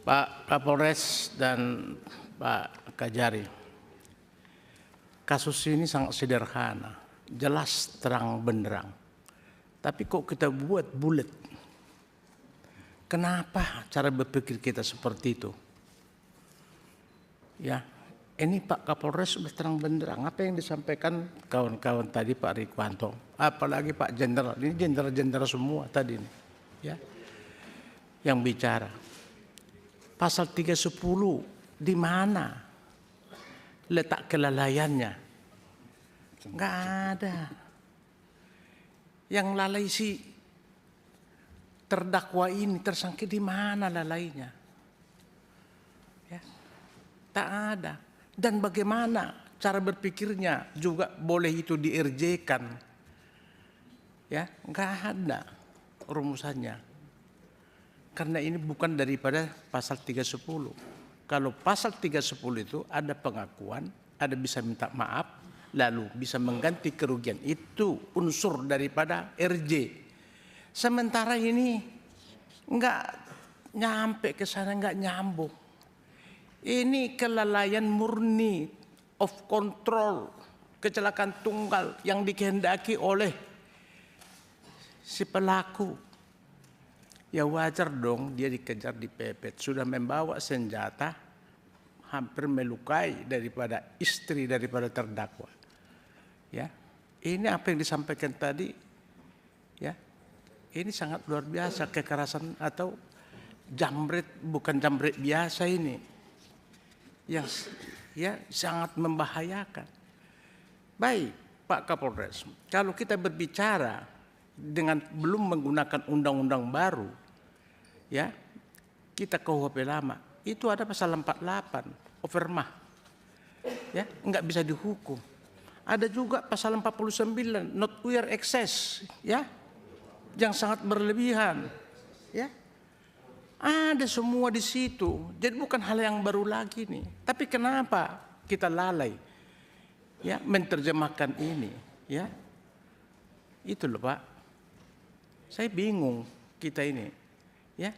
Pak Kapolres dan Pak Kajari, kasus ini sangat sederhana, jelas terang benderang. Tapi kok kita buat bulat? Kenapa cara berpikir kita seperti itu? Ya, ini Pak Kapolres sudah terang benderang. Apa yang disampaikan kawan-kawan tadi Pak Rikwanto, apalagi Pak Jenderal, ini jenderal-jenderal semua tadi ini, ya, yang bicara. Pasal 310 di mana letak kelalaiannya? Nggak ada. Yang lalai si terdakwa ini, tersangka, di mana lalainya? Ya, tak ada. Dan bagaimana cara berpikirnya juga boleh itu di-RJ-kan? Ya, nggak ada rumusannya. Karena ini bukan daripada pasal 310. Kalau pasal 310 itu ada pengakuan, ada bisa minta maaf, lalu bisa mengganti kerugian. Itu unsur daripada RJ. Sementara ini enggak nyampe ke sana, enggak nyambung. Ini kelalaian murni, of control, kecelakaan tunggal yang dikehendaki oleh si pelaku. Ya wajar dong dia dikejar, dipepet, sudah membawa senjata, hampir melukai daripada istri daripada terdakwa. Ya, ini apa yang disampaikan tadi, ya, ini sangat luar biasa, kekerasan atau jambret, bukan jambret biasa ini, yang ya sangat membahayakan. Baik Pak Kapolres, kalau kita berbicara dengan belum menggunakan undang-undang baru, ya, kita KUHP lama, itu ada pasal 48, overmah, ya, nggak bisa dihukum. Ada juga pasal 49, not wear excess, ya, yang sangat berlebihan, ya, ada semua di situ. Jadi bukan hal yang baru lagi nih. Tapi kenapa kita lalai, ya, menerjemahkan ini, ya, itu loh Pak. Saya bingung kita ini, ya.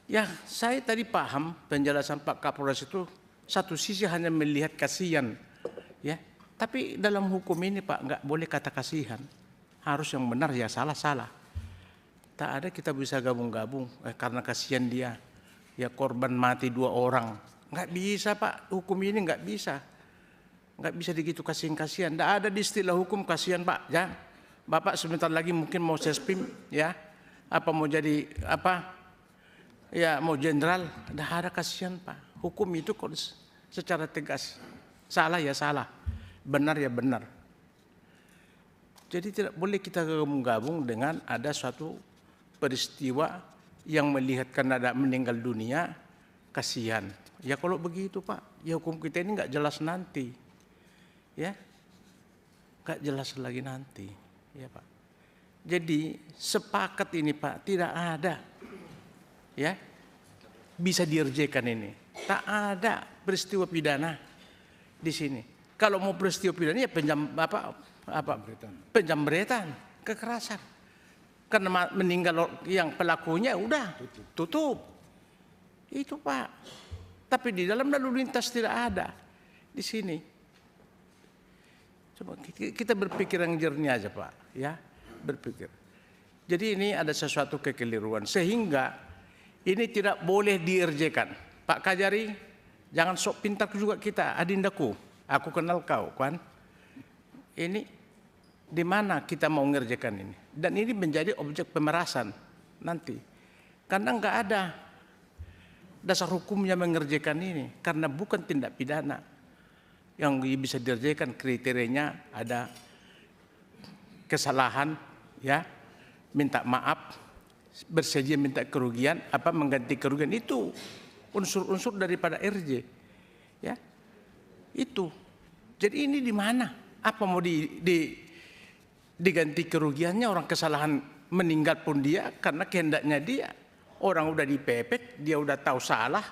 Ya, saya tadi paham penjelasan Pak Kapolres itu satu sisi hanya melihat kasihan, ya. Tapi dalam hukum ini Pak nggak boleh kata kasihan, harus yang benar ya salah. Tak ada kita bisa gabung-gabung karena kasihan dia, ya korban mati 2 orang, nggak bisa Pak. Hukum ini nggak bisa digitu kasihan. Nggak ada di istilah hukum kasihan Pak, ya. Bapak sebentar lagi mungkin mau sespim, ya, apa mau jadi apa, ya mau jenderal, ada kasihan Pak. Hukum itu kalau secara tegas, salah ya salah, benar ya benar. Jadi tidak boleh kita gabung-gabung dengan ada suatu peristiwa yang melihatkan ada meninggal dunia, kasihan. Ya kalau begitu Pak, ya hukum kita ini nggak jelas nanti, ya, nggak jelas lagi nanti. Ya Pak. Jadi sepakat ini Pak, tidak ada, ya, bisa dirjekan ini. Tak ada peristiwa pidana di sini. Kalau mau peristiwa pidana ya penjamretan, kekerasan. Karena meninggal yang pelakunya udah tutup. Itu Pak. Tapi di dalam lalu lintas tidak ada di sini. Coba kita berpikir yang jernih aja Pak, ya, berpikir. Jadi ini ada sesuatu kekeliruan sehingga ini tidak boleh dikerjakan. Pak Kajari, jangan sok pintar juga kita, adindaku, aku kenal kau kan. Ini di mana kita mau ngerjakan ini? Dan ini menjadi objek pemerasan nanti, karena nggak ada dasar hukumnya mengerjakan ini, karena bukan tindak pidana. Yang bisa dikerjakan kriterianya ada kesalahan, ya, minta maaf, bersedia minta kerugian, apa mengganti kerugian, itu unsur-unsur daripada RJ, ya, itu. Jadi ini di mana? Apa mau diganti kerugiannya? Orang kesalahan meninggal pun dia karena kehendaknya dia. Orang udah dipepet, dia udah tahu salah,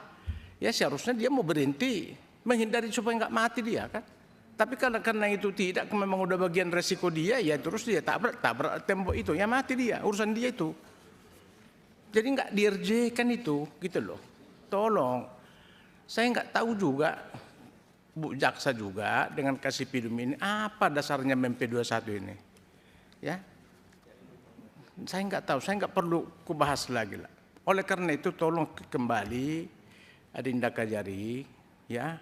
ya seharusnya dia mau berhenti, menghindari supaya nggak mati dia kan. Tapi karena itu tidak, memang udah bagian resiko dia, ya terus dia tabrak tembok itu, ya mati dia, urusan dia itu. Jadi nggak dirjekan itu, gitu loh. tolong. Saya nggak tahu juga, Bu Jaksa juga dengan kasih pidum ini, apa dasarnya MP21 ini. Ya, saya nggak tahu, saya nggak perlu kubahas lagi lah. Oleh karena itu tolong kembali Adinda Kajari, ya,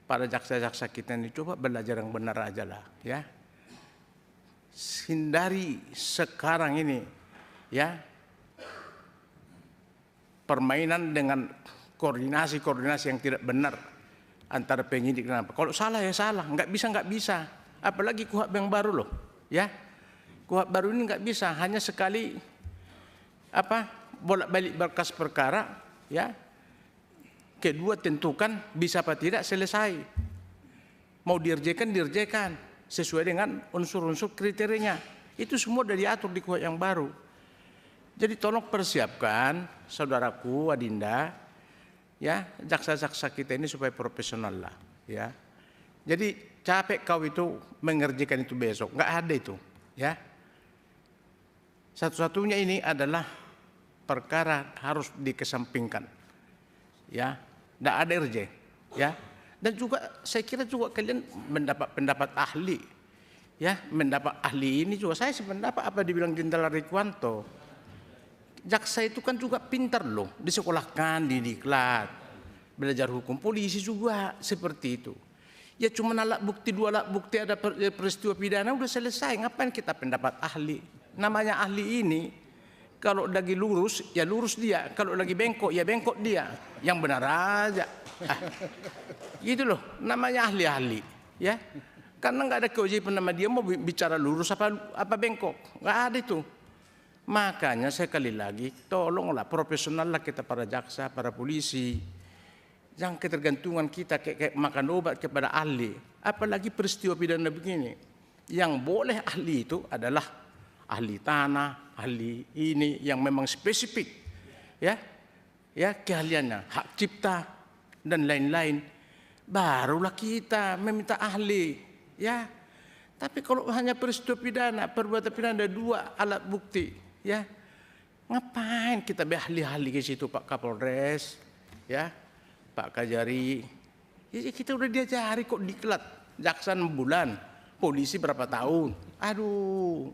para jaksa-jaksa kita ini coba belajar yang benar aja lah, ya. Hindari sekarang ini, ya, permainan dengan koordinasi yang tidak benar antara penyidik dan apa. Kalau salah ya salah, nggak bisa. Apalagi KUHP yang baru loh, ya. KUHP baru ini nggak bisa, hanya sekali bolak-balik berkas perkara, ya. Kedua tentukan bisa apa tidak, selesai. Mau dirjekan sesuai dengan unsur-unsur kriterianya. Itu semua sudah diatur di KUHP yang baru. Jadi tolong persiapkan saudaraku Adinda, ya, jaksa-jaksa kita ini supaya profesional lah, ya. Jadi capek kau itu mengerjakan itu besok, nggak ada itu, ya. Satu-satunya ini adalah perkara harus dikesampingkan, ya. Nggak ada RJ, ya. Dan juga saya kira juga kalian mendapat pendapat ahli, ya, mendapat ahli ini juga saya sependapat apa dibilang Jenderal Rikuanto. Jaksa itu kan juga pintar loh, disekolahkan, didiklat, belajar hukum. Polisi juga seperti itu. Ya cuma alat bukti, 2 alat bukti ada peristiwa pidana udah selesai. Ngapain kita pendapat ahli? Namanya ahli ini kalau lagi lurus ya lurus dia, kalau lagi bengkok ya bengkok dia. Yang benar aja. Gitu loh, namanya ahli-ahli, ya. Karena nggak ada kewajiban nama dia mau bicara lurus apa bengkok, nggak ada itu. Makanya sekali lagi tolonglah profesional lah kita para jaksa, para polisi. Jangan ketergantungan kita kayak makan obat kepada ahli. Apalagi peristiwa pidana begini. Yang boleh ahli itu adalah ahli tanah, ahli ini yang memang spesifik, ya, ya keahliannya, hak cipta dan lain-lain. Barulah kita meminta ahli, ya. Tapi kalau hanya peristiwa pidana, perbuatan pidana ada 2 alat bukti, ya, ngapain kita ahli-ahli ke situ, Pak Kapolres, ya, Pak Kajari. Ya, kita udah diajari kok diklat, jaksa 6 bulan, polisi berapa tahun. Aduh,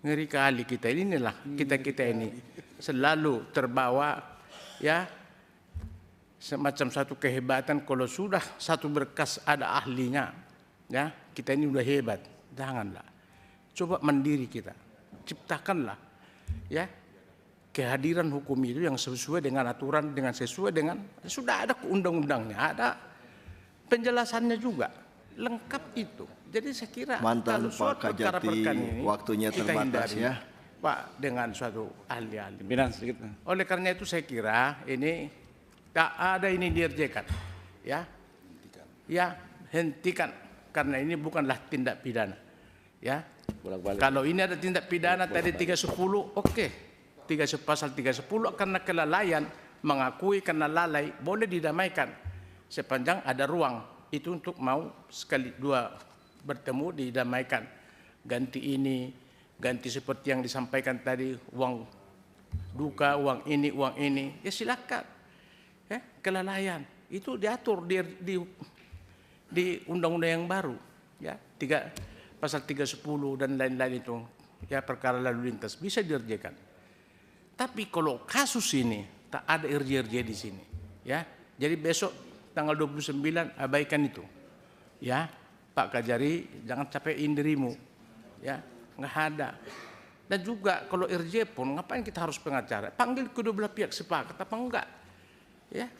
ngeri kali kita inilah, kita ini selalu terbawa, ya, semacam satu kehebatan kalau sudah satu berkas ada ahlinya, ya, kita ini udah hebat. Janganlah, coba mandiri kita, ciptakanlah, ya, kehadiran hukum itu yang sesuai dengan aturan, dengan sesuai dengan sudah ada undang-undangnya, ada penjelasannya juga lengkap itu. Jadi saya kira mantan Pak Kajati ini waktunya terbatas, hindari, ya Pak, dengan suatu ahli-ahli. Sedikit. Oleh karena itu saya kira ini tak ada ini dirjekan, ya, ya, hentikan karena ini bukanlah tindak pidana, ya. Kalau ini ada tindak pidana tadi 310, oke. Pasal 310 karena kelalaian, mengakui karena lalai boleh didamaikan sepanjang ada ruang itu untuk mau sekali 2 bertemu didamaikan. Ganti ini, ganti seperti yang disampaikan tadi, uang duka, uang ini, ya silakan. Ya, kelalaian itu diatur di undang-undang yang baru, ya, pasal 310 dan lain-lain itu, ya, perkara lalu lintas bisa dirjekan. Tapi kalau kasus ini tak ada RJ di sini, ya. Jadi besok tanggal 29 abaikan itu, ya. Pak Kajari jangan capekin dirimu, ya, nggak ada. Dan juga kalau RJ pun ngapain kita harus pengacara? Panggil kedua belah pihak sepakat apa enggak, ya,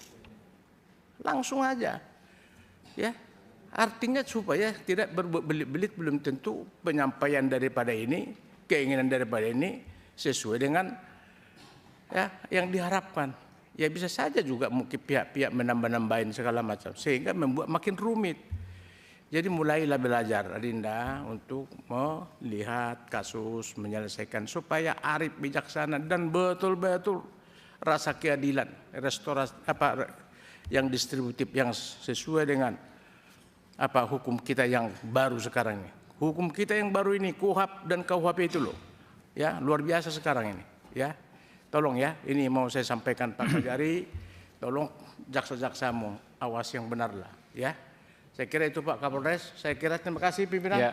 langsung aja, ya. Artinya supaya tidak berbelit-belit, belum tentu penyampaian daripada ini, keinginan daripada ini sesuai dengan, ya, yang diharapkan. Ya bisa saja juga mungkin pihak-pihak menambah-nambahin segala macam sehingga membuat makin rumit. Jadi mulailah belajar Adinda untuk melihat kasus, menyelesaikan supaya arif, bijaksana dan betul-betul rasa keadilan, restorasi yang distributif yang sesuai dengan hukum kita yang baru sekarang ini. Hukum kita yang baru ini KUHP dan KUHP itu loh, ya, luar biasa sekarang ini, ya. Tolong ya, ini mau saya sampaikan Pak Kajari, tolong jaksa-jaksamu awas yang benar lah, ya. Saya kira itu Pak Kapolres. Saya kira terima kasih pimpinan. Ya.